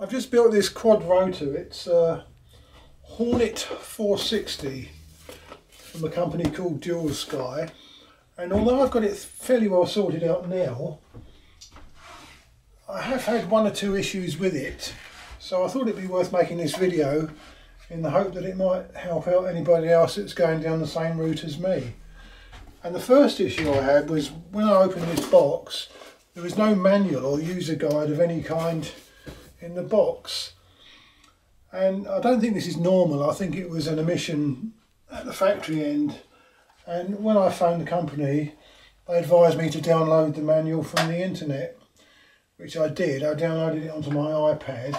I've just built this quadrotor. It's a Hornet 460 from a company called Dual Sky, and although I've got it fairly well sorted out now, I have had one or two issues with it, so I thought it'd be worth making this video in the hope that it might help out anybody else that's going down the same route as me. And the first issue I had was when I opened this box, there was no manual or user guide of any kind in the box. And I don't think this is normal. I think it was an omission at the factory end. And when I phoned the company, they advised me to download the manual from the internet, which I did. I downloaded it onto my iPad.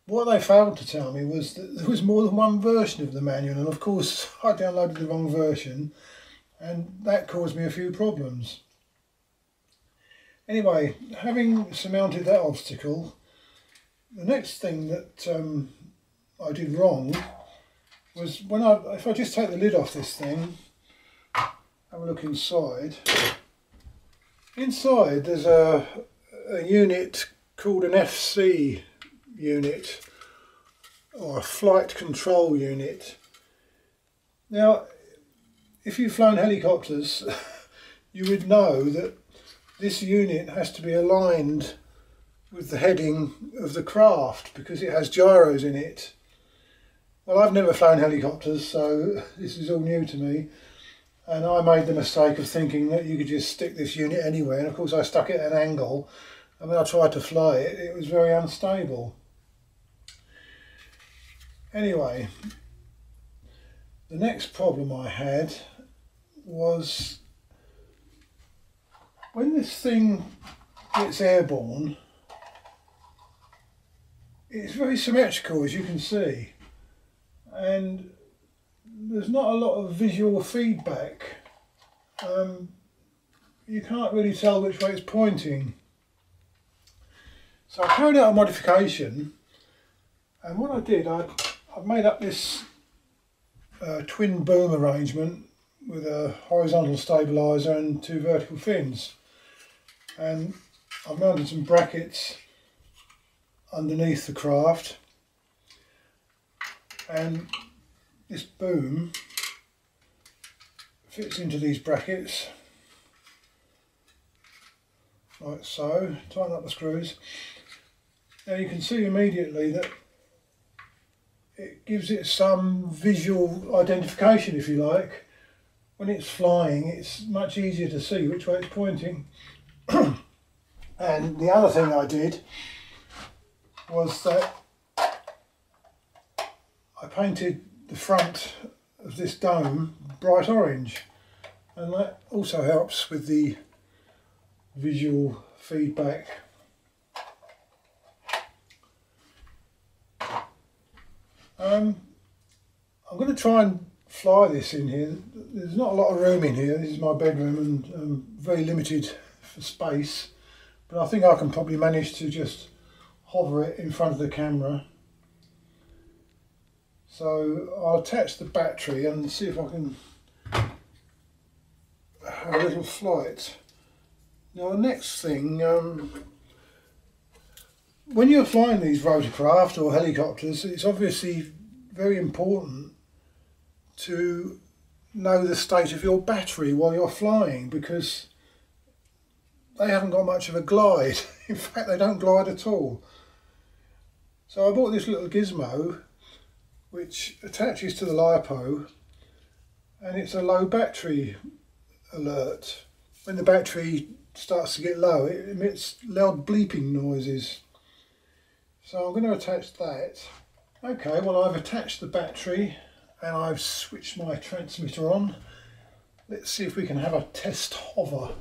What they failed to tell me was that there was more than one version of the manual, and of course I downloaded the wrong version, and that caused me a few problems. Anyway, having surmounted that obstacle, the next thing that I did wrong was if I just take the lid off this thing, have a look inside. Inside there's a unit called an FC unit, or a flight control unit. Now, if you've flown helicopters, you would know that this unit has to be aligned with the heading of the craft because it has gyros in it. Well, I've never flown helicopters, so this is all new to me, and I made the mistake of thinking that you could just stick this unit anywhere, and of course I stuck it at an angle, and when I tried to fly it, it was very unstable. Anyway, the next problem I had was when this thing gets airborne, it's very symmetrical, as you can see, and there's not a lot of visual feedback. You can't really tell which way it's pointing. So I carried out a modification, and what I did, I've made up this twin boom arrangement with a horizontal stabiliser and two vertical fins, and I've mounted some brackets underneath the craft, and this boom fits into these brackets like so. Tighten up the screws. Now you can see immediately that it gives it some visual identification, if you like. When it's flying, it's much easier to see which way it's pointing. And the other thing I did was that I painted the front of this dome bright orange, and that also helps with the visual feedback. I'm going to try and fly this in here. There's not a lot of room in here. This is my bedroom, and I'm very limited for space, but I think I can probably manage to just hover it in front of the camera. So I'll attach the battery and see if I can have a little flight. Now the next thing, when you're flying these rotorcraft or helicopters, it's obviously very important to know the state of your battery while you're flying, because they haven't got much of a glide. In fact, they don't glide at all. So I bought this little gizmo which attaches to the LiPo, and it's a low battery alert. When the battery starts to get low, it emits loud bleeping noises. So I'm going to attach that. Okay, well, I've attached the battery and I've switched my transmitter on. Let's see if we can have a test hover.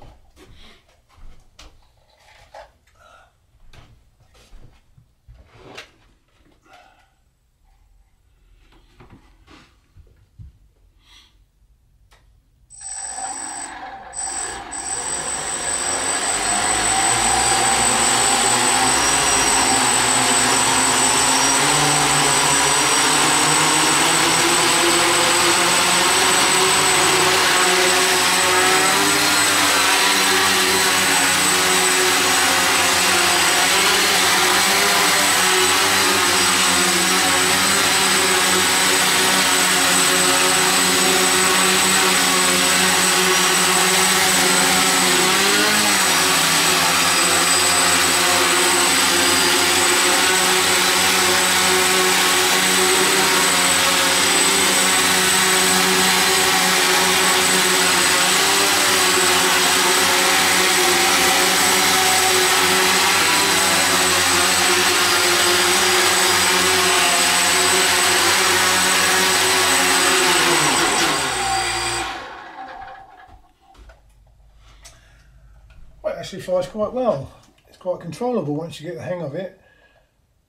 actually flies quite well. It's quite controllable once you get the hang of it.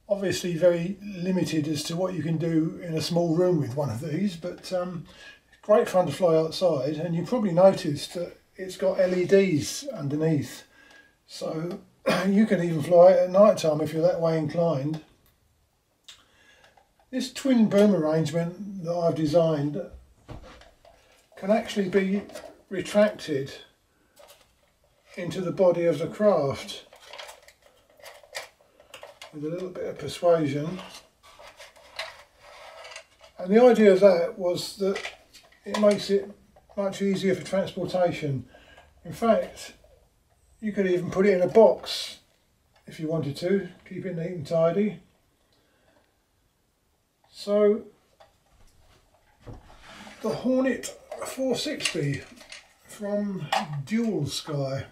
Obviously very limited as to what you can do in a small room with one of these, but great fun to fly outside. And you probably noticed that it's got LEDs underneath, so you can even fly it at night time if you're that way inclined. This twin boom arrangement that I've designed can actually be retracted into the body of the craft with a little bit of persuasion. And the idea of that was that it makes it much easier for transportation. In fact, you could even put it in a box if you wanted to, keep it neat and tidy. So the Hornet 460 from Dual Sky.